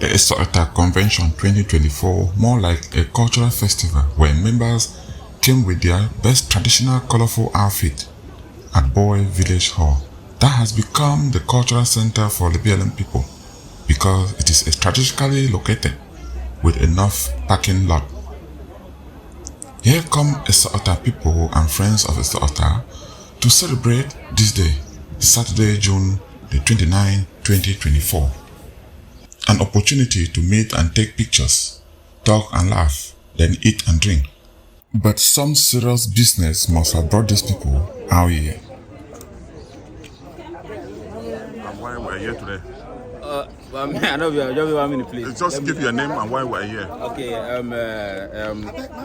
the Attah Convention 2024 more like a cultural festival where members came with their best traditional colorful outfit at Boy Village Hall. That has become the cultural center for Liberian people because it is strategically located with enough parking lot. Here come Attah people and friends of Attah to celebrate this day, Saturday, June the 29, 2024. An opportunity to meet and take pictures, talk and laugh, then eat and drink. But some serious business must have brought these people out here. And why we're here today? I know you want me to please. Just give your name and why we're here. Okay,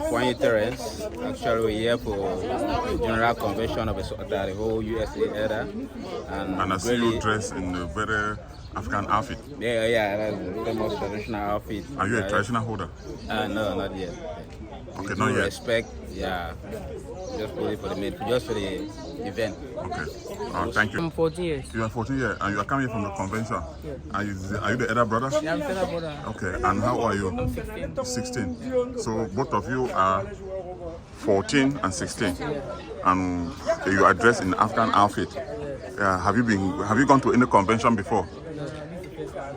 Kwanye Terence. Actually, we're here for the General Convention of the whole USA area. And I see you dressed in a very African outfit. Yeah, that's the most traditional outfit. Are you a traditional holder? No, not yet. Okay, not yet. Respect, yeah. Just put it for the event. Okay. Thank you. I'm 14 years. You are 14 years and you are coming from the convention. Yeah. Are you the elder brother? Yeah, I'm elder brother. Okay. And how old are you? I'm 16. 16. So both of you are 14 and 16. Yeah. And you are dressed in African outfit. Have you gone to any convention before? No,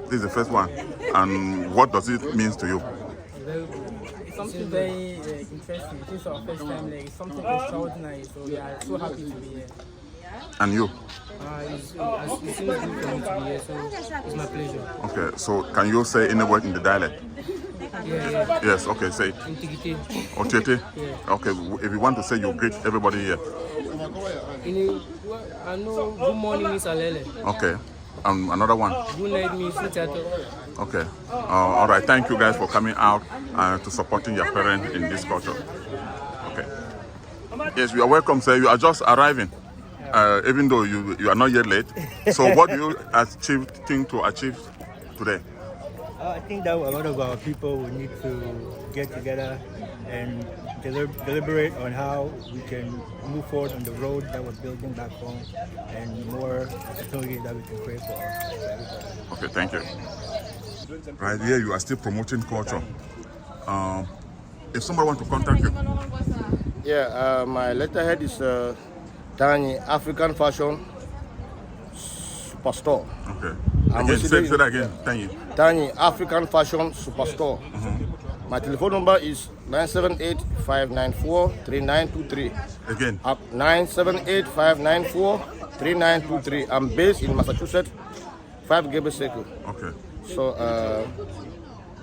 This is the first one. And what does it mean to you? it's something very interesting. It's our first time. Like, it's something extraordinary. So we are so happy to be here. And you? It seems good for me to be here, so it's my pleasure. Okay, so can you say any word in the dialect? Yeah. Yes, okay, say it. Integrity. Otete? Yeah. Okay, if you want to say, you greet everybody here. I know good morning means alele. Okay, another one. Good night means sutato. Okay, all right, thank you guys for coming out to supporting your parents in this culture. Okay. Yes, you are welcome, sir. You are just arriving. Even though you are not yet late. So what do you think to achieve today? I think that a lot of our people will need to get together and deliberate on how we can move forward on the road that we're building back home and more opportunities that we can create for everybody. Okay, thank you. Right here, you are still promoting culture. If somebody wants to contact you. Yeah, my letterhead is Tani African Fashion Superstore. Okay. Again, say that again. Thank you. Tani African Fashion Superstore. My telephone number is 978-594-3923. Again. 978-594-3923. I'm based in Massachusetts, 5 Gable Circle. Okay. So,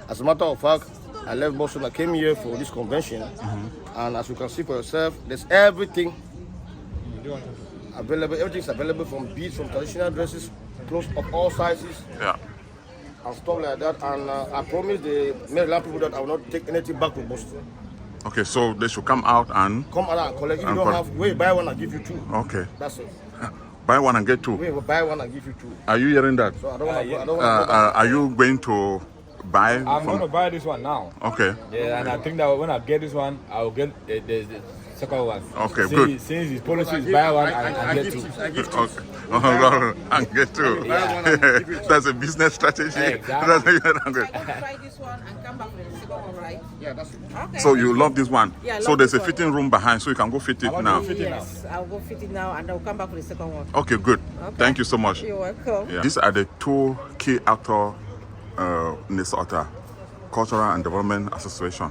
as a matter of fact, I left Boston. I came here for this convention, and as you can see for yourself, there's everything available. Everything's available, from beads, from traditional dresses, clothes of all sizes, and stuff like that. And I promise the Maryland people that I will not take anything back to Boston. Okay, so they should come out and collect. If you don't have, wait, buy one and give you two. Okay. That's it. Buy one and get two. Wait, buy one and give you two. Are you hearing that? So I don't want to. Are you going to buy? I'm going to buy this one now. Okay. Yeah, and I think that when I get this one, I will get the second one. Okay, good. Since his policy is buy one and get two. Okay. And get two. That's a business strategy. Exactly. Try this one and come back for the second one, right? Yeah, that's it. Okay. So you love this one? Yeah, so there's a fitting room behind, so you can go fit it now. Yes, I'll go fit it now and I'll come back for the second one. Okay, good. Okay. Thank you so much. You're welcome. Yeah. These are the two key actors in this Attah Cultural and Development Association.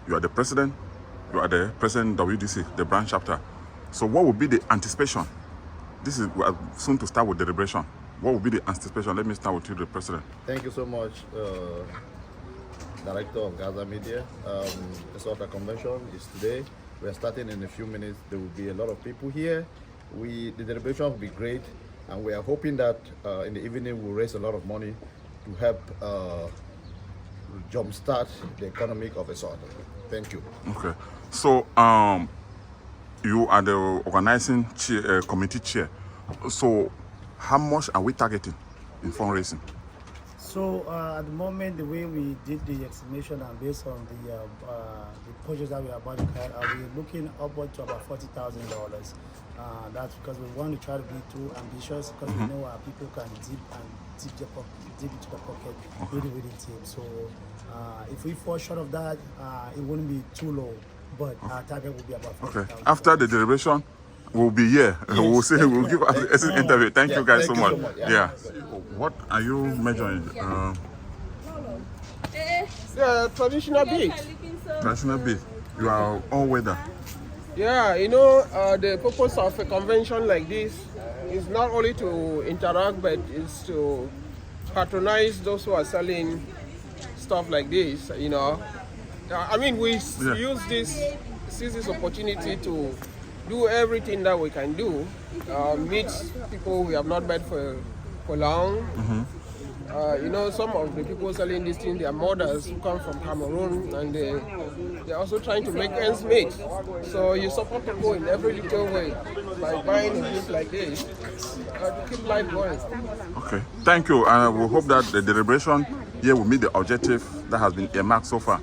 You are the president. You are the president WDC, the branch chapter. So what will be the anticipation? This is we are soon to start with the deliberation. What will be the anticipation? Let me start with you, the president. Thank you so much, Director of Gaza Media. The Attah Convention is today. We are starting in a few minutes. There will be a lot of people here. The deliberation will be great, and we are hoping that in the evening we'll raise a lot of money to help jumpstart the economic of Attah. Thank you. Okay. So you are the organizing committee chair. So how much are we targeting in fundraising? So at the moment, the way we did the estimation and based on the projects that we are about to carry out, we're looking upward to about $40,000. That's because we want to try to be too ambitious because we know our people can dip into the pocket really deep. So if we fall short of that, it wouldn't be too low, but our target will be about $40,000. Okay. After the deliberation, we'll be here. Yes. We'll give us an interview. Thank you guys so much. Yeah. What are you measuring? Traditional beat. Traditional beat. You are all weather. Yeah, you know, the purpose of a convention like this is not only to interact, but it's to patronize those who are selling stuff like this, you know. I mean, we seize this opportunity to do everything that we can do, meet people we have not met for long. You know, some of the people selling this thing, they are mothers who come from Cameroon, and they're also trying to make ends meet. So you support people in every little way by buying a gift like this to keep life going. Okay, thank you, and we hope that the deliberation here will meet the objective that has been earmarked so far.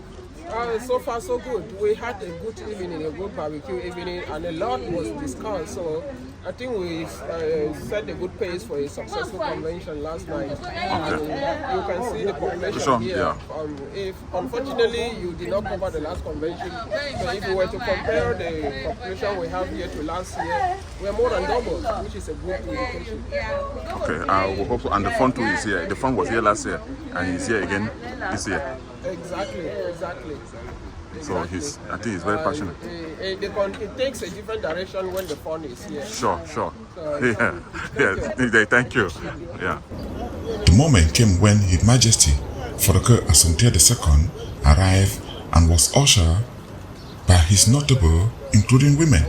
So far, so good. We had a good evening, a good barbecue evening, and a lot was discussed. So I think we set a good pace for a successful convention last night. And you can see the population here. Yeah. If unfortunately you did not cover the last convention, but if you were to compare the population we have here to last year, we are more than double, which is a good indication. Okay, we hope so. And the fund too is here. The fund was here last year, and he's here again this year. Exactly. So I think he's very passionate. It takes a different direction when the fund is here. Sure. So, thank you. Yeah. The moment came when His Majesty Foroke Asante II arrived and was ushered by his notable, including women.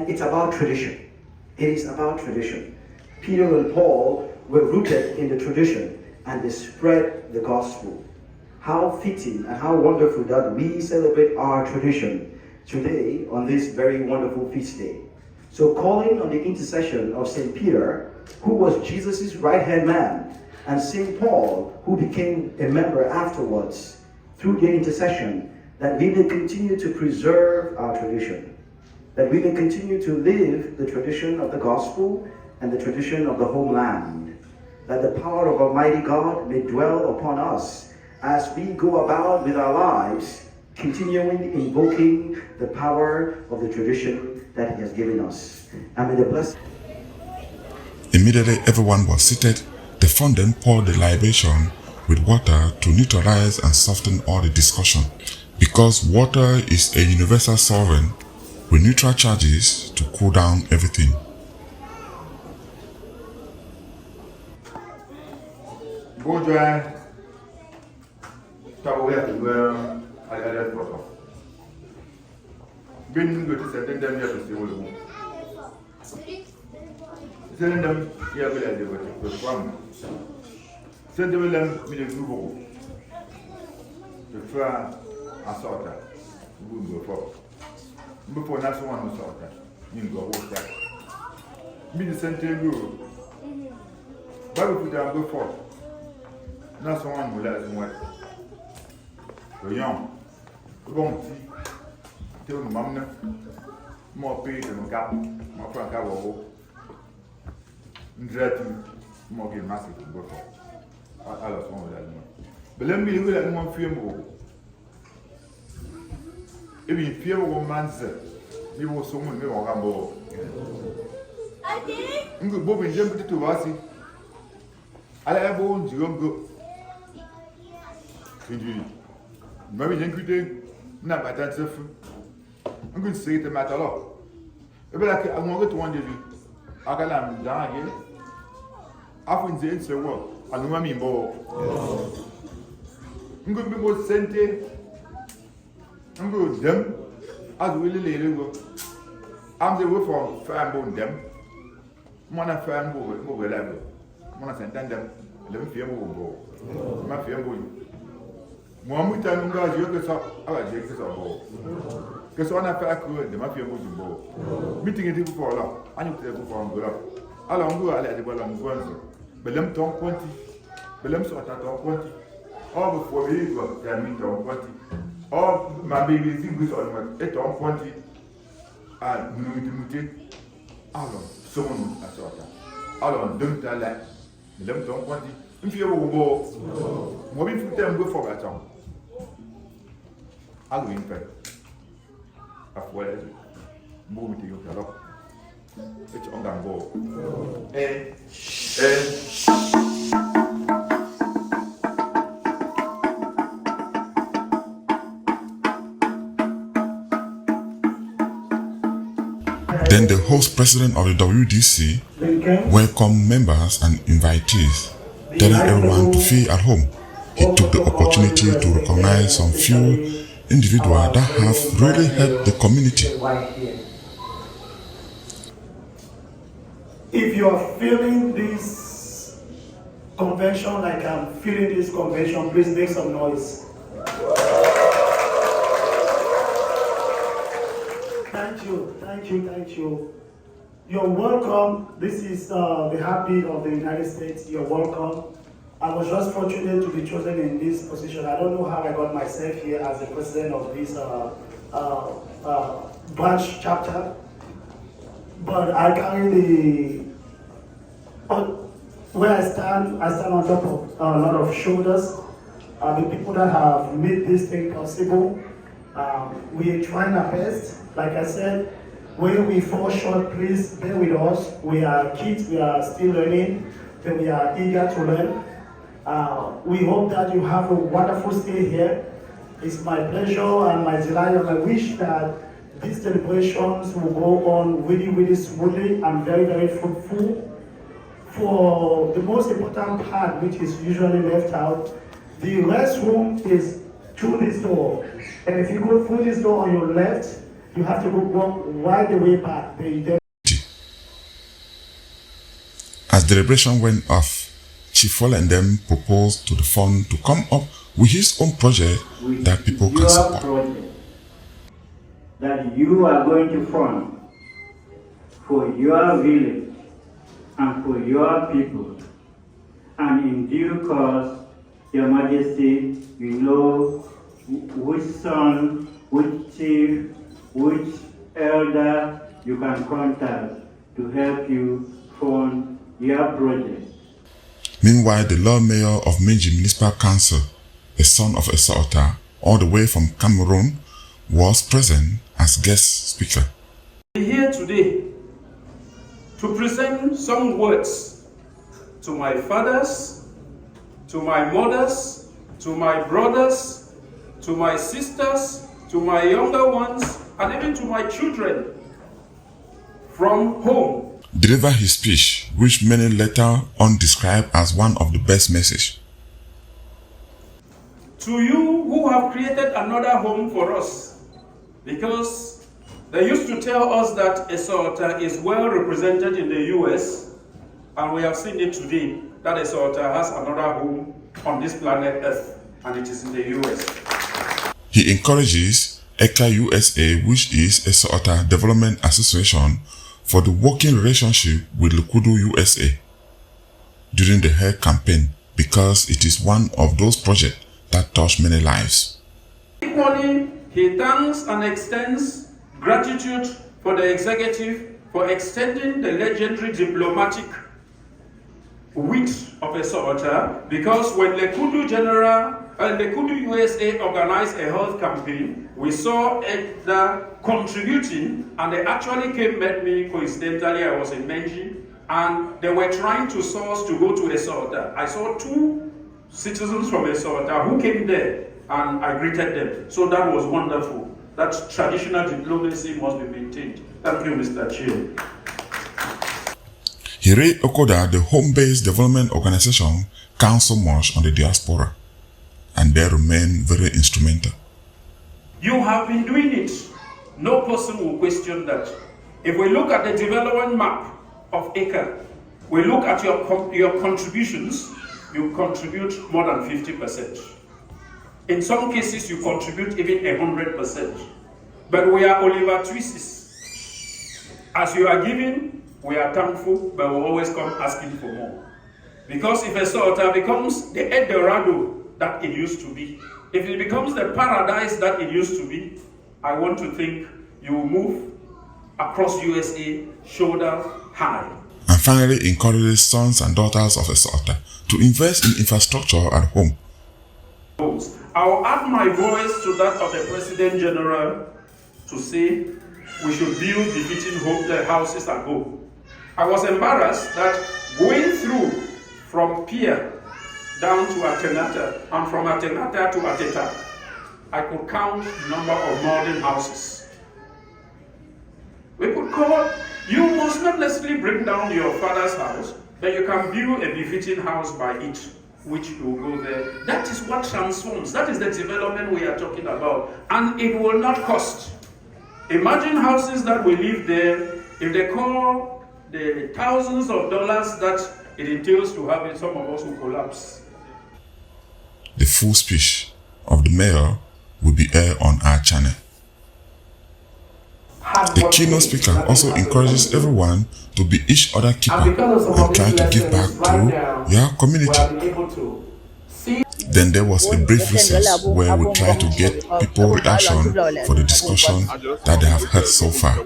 And it's about tradition. It is about tradition. Peter and Paul were rooted in the tradition and they spread the gospel. How fitting and how wonderful that we celebrate our tradition today on this very wonderful feast day. So calling on the intercession of St. Peter, who was Jesus' right-hand man, and St. Paul, who became a member afterwards, through their intercession, that we may continue to preserve our tradition, that we may continue to live the tradition of the gospel and the tradition of the homeland, that the power of Almighty God may dwell upon us as we go about with our lives, continuing invoking the power of the tradition that He has given us. And may the blessing. Immediately everyone was seated. The fount then poured the libation with water to neutralize and soften all the discussion. Because water is a universal solvent with neutral charges to cool down everything. Before that's one was out there, you go walk that. Be the center rule. Bible put down go for. That's one will let us work. The young, go see. Tell the mama more pay than a gap, more frank. I will dread more get massive to go for. I lost one with that one. But let me let one feel more. If you fear one man's, you will someone may walk on board. I'm good, Bob, and jump to Vasi. I have bones, you don't go. Maybe you could not by that. I'm going to say the matter. If I want to one day, I can down again. Often the answer work, I know me more. I'm going to be more sent. I'm good, them. As we really go. I'm the way for fan them. Mona fan move level. Mona sent them. Let me feel move. My fear going. One time, guys, you get up. I take this up. Because on a fact, the mafia moves in bow. Meeting it for a lot. I need to go for a good up. I'll go at the ball on one. But them talk 20. But them sort of talk 20. All before we go, they meet on 20. All my baby things on 8 on 20 and muted. Alors, someone a sort of. Alors, don't tell that. Them don't 20. If you go, more if you go for that song. I'll go in fact. After move to your color. It's on the go. Then the host president of the WDC welcomed members and invitees, telling everyone to feel at home. He took the opportunity to recognize some few individuals that have really helped the community. If you are feeling this convention like I'm feeling this convention, please make some noise. Thank you. You're welcome. This is the heartbeat of the United States. You're welcome. I was just fortunate to be chosen in this position. I don't know how I got myself here as the president of this branch chapter, but I carry where I stand on top of a lot of shoulders. The people that have made this thing possible. We are trying our best. Like I said, when we fall short, please bear with us. We are kids, we are still learning, but we are eager to learn. We hope that you have a wonderful stay here. It's my pleasure and my delight and my wish that these celebrations will go on really, really smoothly and very, very fruitful. For the most important part, which is usually left out, the restroom is through this door. And if you go through this door on your left, You have to go right the way back. As deliberation went off, Chief Fall and them proposed to the fund to come up with his own project that people can support. Project that you are going to fund for your village and for your people. And in due course, Your Majesty, you know which son, which chief, which elder you can contact to help you fund your project. Meanwhile, the Lord Mayor of Minji Municipal Council, a son of Attah, all the way from Cameroon, was present as guest speaker. I'm here today to present some words to my fathers, to my mothers, to my brothers, to my sisters, to my younger ones, and even to my children from home. Delivered his speech, which many later on described as one of the best messages. To you who have created another home for us, because they used to tell us that Esso is well represented in the US, and we have seen it today, that Esso has another home on this planet Earth, and it is in the US. He encourages ECA USA, which is Esso Development Association, for the working relationship with Likudu USA during the hair campaign, because it is one of those projects that touch many lives. Equally, he thanks and extends gratitude for the executive for extending the legendary diplomatic wit of Esso, because when Likudu USA organized a health campaign, we saw Attah contributing, and they actually came met me coincidentally. I was in Menji, and they were trying to source to go to Esso. I saw 2 citizens from Esso who came there, and I greeted them. So that was wonderful. That traditional diplomacy must be maintained. Thank you, Mr. Chair. He rated Okoda, the home-based development organization, counts so much on the diaspora, and they remain very instrumental. You have been doing it. No person will question that. If we look at the development map of ECA, we look at your contributions, you contribute more than 50%. In some cases, you contribute even 100%. But we are Oliver Twists. As you are giving, we are thankful, but we always come asking for more. Because if Esso becomes the El Dorado that it used to be, if it becomes the paradise that it used to be, I want to think you will move across USA shoulder high. And finally encourages sons and daughters of Esso to invest in infrastructure at home. I will add my voice to that of the President General to say we should build befitting houses at home. I was embarrassed that going through from Pier down to Attah and from Attah to Attah, I could count the number of modern houses. We could call, you must not necessarily bring down your father's house, but you can build a befitting house by it, which will go there. That is what transforms. That is the development we are talking about. And it will not cost. Imagine houses that we live there, if they call the thousands of dollars that it entails to have it, some of us will collapse. The full speech of the mayor will be aired on our channel. The keynote speaker also encourages everyone to be each other keeper and try to give back to your community. Then there was a brief recess where we try to get people reaction for the discussion that they have heard so far.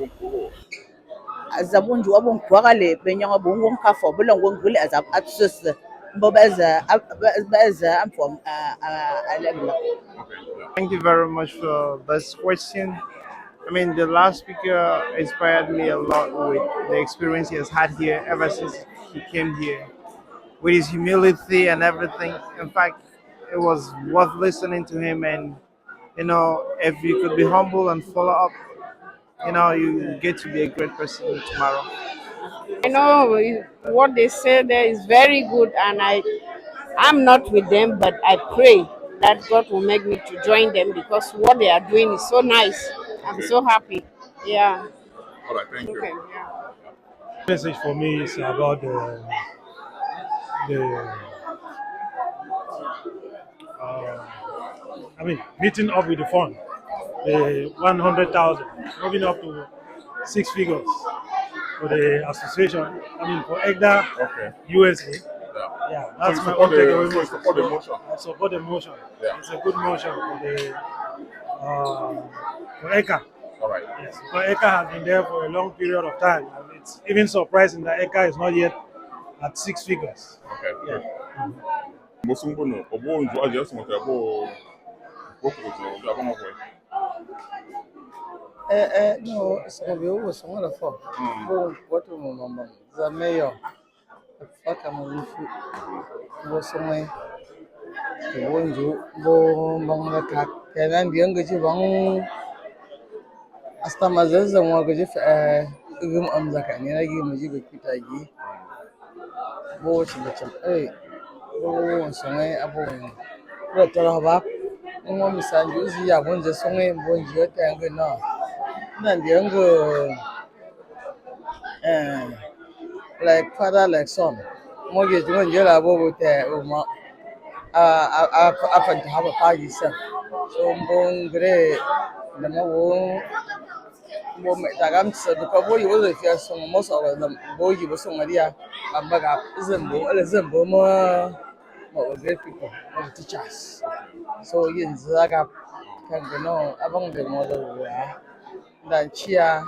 Thank you very much for this question. I mean, the last speaker inspired me a lot with the experience he has had here ever since he came here, with his humility and everything. In fact, it was worth listening to him. And, you know, if you could be humble and follow up, you know, you get to be a great person tomorrow. I know what they say there is very good, and I'm not with them, but I pray that God will make me to join them, because what they are doing is so nice. I'm so happy. Yeah. All right, thank you. Okay. Yeah. Message for me is about the meeting up with the fund, the 100,000, moving up to 6 figures for the association. For EGDA USA. Yeah, that's So my you own support takeaway so you message. support the motion? I support the motion. Yeah. It's a good motion for ECA. All right. Yes, because ECA has been there for a long period of time, and it's even surprising that ECA is not yet at 6 figures. Okay, Yeah. good. Mosumbono, obo nju aje so mo abo okoto abamo boy. No, some of you was some other for. What mama, the mayor, the fuck I'm a roof. Was somewhere. The one you go bang the cat, and then the younger you bang. Hasta mazes and walk if room am the can you give me the kitagi. Both in the chum. Hey, oh, somewhere about. But tell her back. One miss and use ya one just somewhere, one you tango now. Then the younger. Like father, like son. Mortgage when you're about with I to have a party, sir. So, I'm great. The more I'm said, because boy, you will if you're some most of them, boy, you were some idea. I'm back up, isn't more great people, more teachers. So, in Zaga can go no among the mother. Then cheer,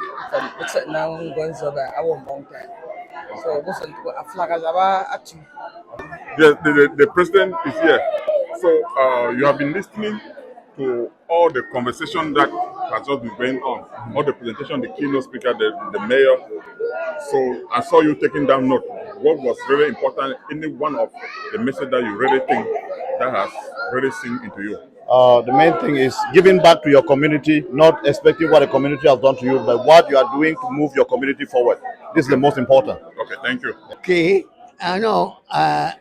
it's now going so bad. I won't want that. So, listen to a flag as a The president is here. So you have been listening to all the conversation that has just been going on, all the presentation, the keynote speaker, the mayor. So I saw you taking down note. What was very important? Any one of the message that you really think that has really sink into you? The main thing is giving back to your community, not expecting what the community has done to you, but what you are doing to move your community forward. This is the most important. Okay, thank you. Okay, I know. I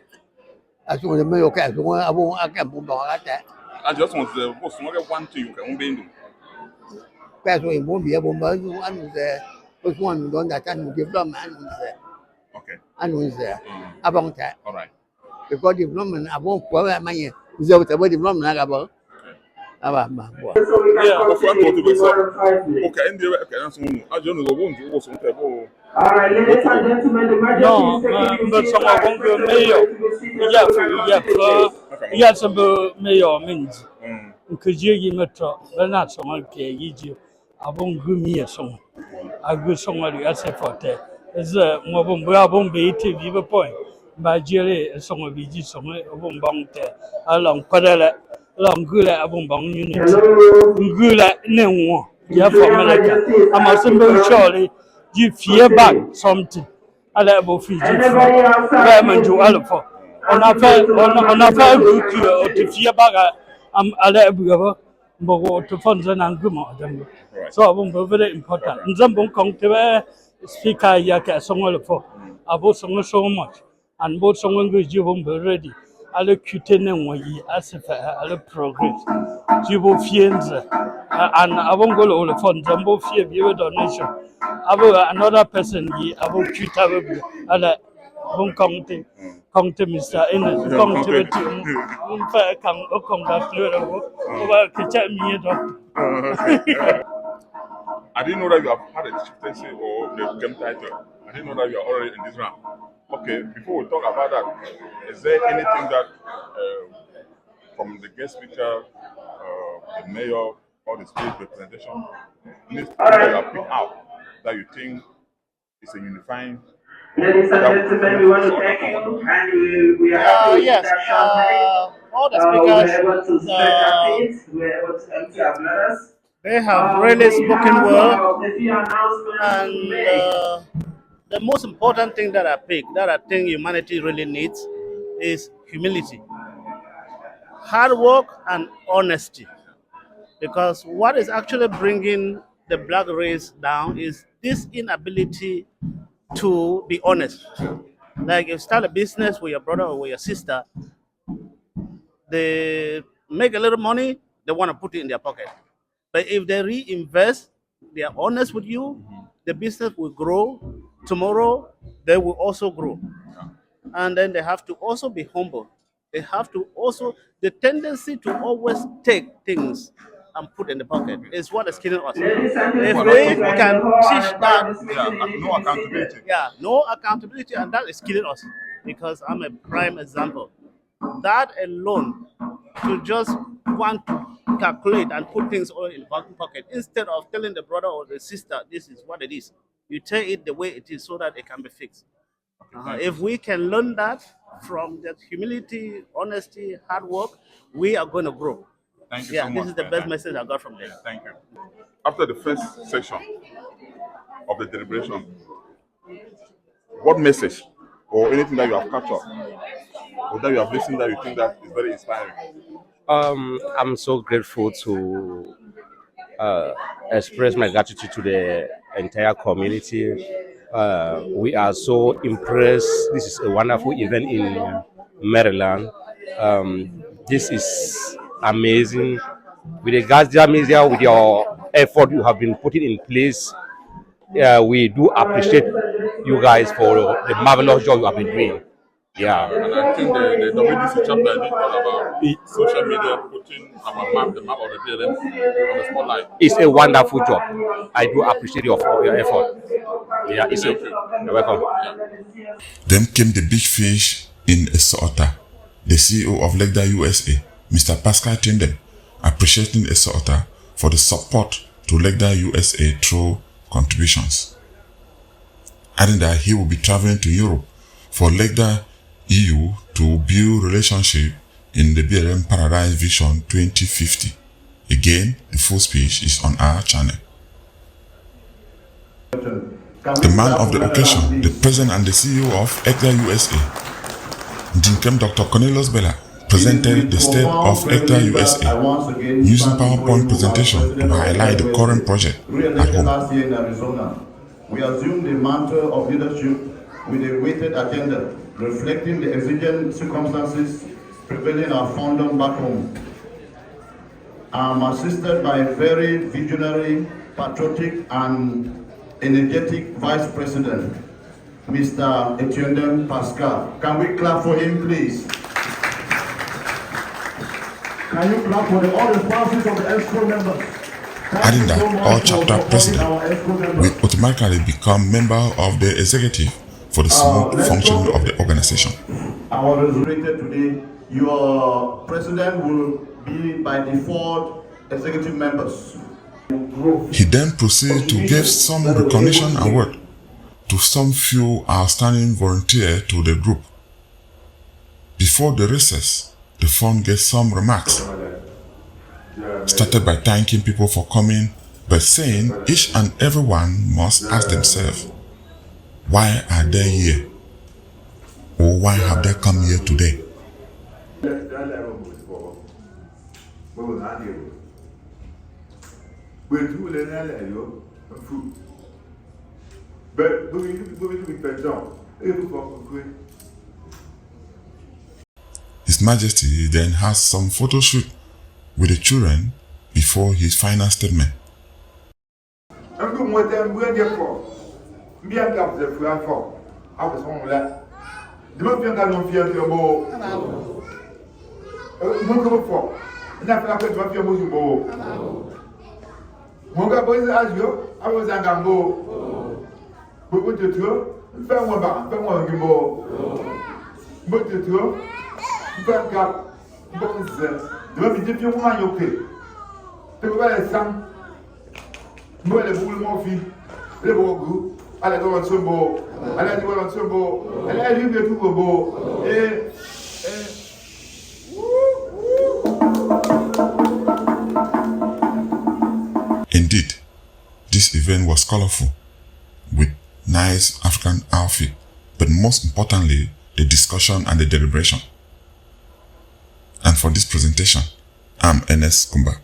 want to make okay. I want to move that. I just want to one thing you can be. That's why it won't be able to do one there. Which one don't that and development there. Okay. And was there. About that. All right. Because development, I won't go at my year. Is that what development about? Yeah, but for to be so. Okay, and the I don't know won't do also to All right, ladies and gentlemen, the majesty is taking ya sambo mayor minji nkuje yi metro bana so ke yiji abon gumi so agu so ngari ase forte is mo bom bra bom be tv be point ba jere so bi ji so bom bang te along kodele long gule abon bang unity ngule ne wo ya for America ama sambo surely you fear back something ala bo fi ji ba manju alfo on a fait que tu fies pas à l'éboueur bon tu fais un argument so bon very important nous avons compté speaker ya que sont le fort abo sont so much and both sont que bon ready à le quitter ne moyi à se faire à le progress tu vous fiez and abo go le fond zambo fier bien donation abo another person yi abo quitter à la bon compté compté Mr. In compté un fait quand au congratulé on va que tu mis I didn't know that you have had a chieftaincy or the game title. I didn't know that you are already in this round. Okay, before we talk about that, is there anything that from the guest speaker, the mayor, or the state representation, anything that you have picked out that you think is a unifying? Ladies and gentlemen, we want to thank you, and we are happy with Yes, all the we were speakers, able to stretch our feet, we were able to empty our bladders. they have really spoken well. A few announcements to make. The most important thing that I pick, that I think humanity really needs, is humility, hard work, and honesty. Because what is actually bringing the black race down is this inability to be honest. Like if you start a business with your brother or with your sister, they make a little money, they want to put it in their pocket. But if they reinvest, they are honest with you, the business will grow. Tomorrow, they will also grow. And then they have to also be humble. They have to also, the tendency to always take things and put in the pocket is what is killing us. If we can teach that, no accountability. Yeah, no accountability, and that is killing us. Because I'm a prime example. That alone, to just want to calculate and put things all in the back pocket instead of telling the brother or the sister this is what it is. You tell it the way it is so that it can be fixed. If we can learn that from that humility, honesty, hard work, we are going to grow. Thank you so much. This is the best message I got from there. Thank you. After the first section of the deliberation, what message or anything that you have captured or that you have listened that you think that is very inspiring? I'm so grateful to express my gratitude to the entire community. We are so impressed. This is a wonderful event in Maryland. This is amazing. With the Gazia Media, with your effort you have been putting in place, we do appreciate you guys for the marvelous job you have been doing. Yeah. And I think the WDC chapter did talk about social media putting our map, the map of the building on the spotlight. It's a wonderful job. I do appreciate your effort. Yeah, you're welcome. Yeah. Then came the big fish in Attah, the CEO of Legda USA, Mr. Pascal Tindem, appreciating Attah for the support to Legda USA through contributions, adding that he will be traveling to Europe for Legda EU to build relationship in the BLM Paradise Vision 2050. Again, the full speech is on our channel. The man of the occasion, the president and the CEO of Legda USA, Dinkem Dr. Cornelius Bella, presented the state of Legda USA using PowerPoint presentation to highlight the current project at home. Last year in Arizona, we assumed the mantle of leadership with a weighted agenda reflecting the exigent circumstances prevailing our fandom back home. I'm assisted by a very visionary, patriotic, and energetic Vice President, Mr. Etienne Pascal. Can we clap for him, please? Can you clap for all the spouses of the ESCO members? Adding that all chapter president will automatically become member of the executive for the smooth functioning of the organization. Our resurrected today, your president will be by default executive members. He then proceeded to give some recognition award to some few outstanding volunteers to the group. Before the recess, the fund gets some remarks. Started by thanking people for coming, but saying each and everyone must ask themselves, why are they here? Or why have they come here today? His Majesty then has some photo shoot with the children before his final statement. Indeed, this event was colorful, with nice African outfit, but most importantly, the discussion and the deliberation. And for this presentation, I'm Ernest Kumba.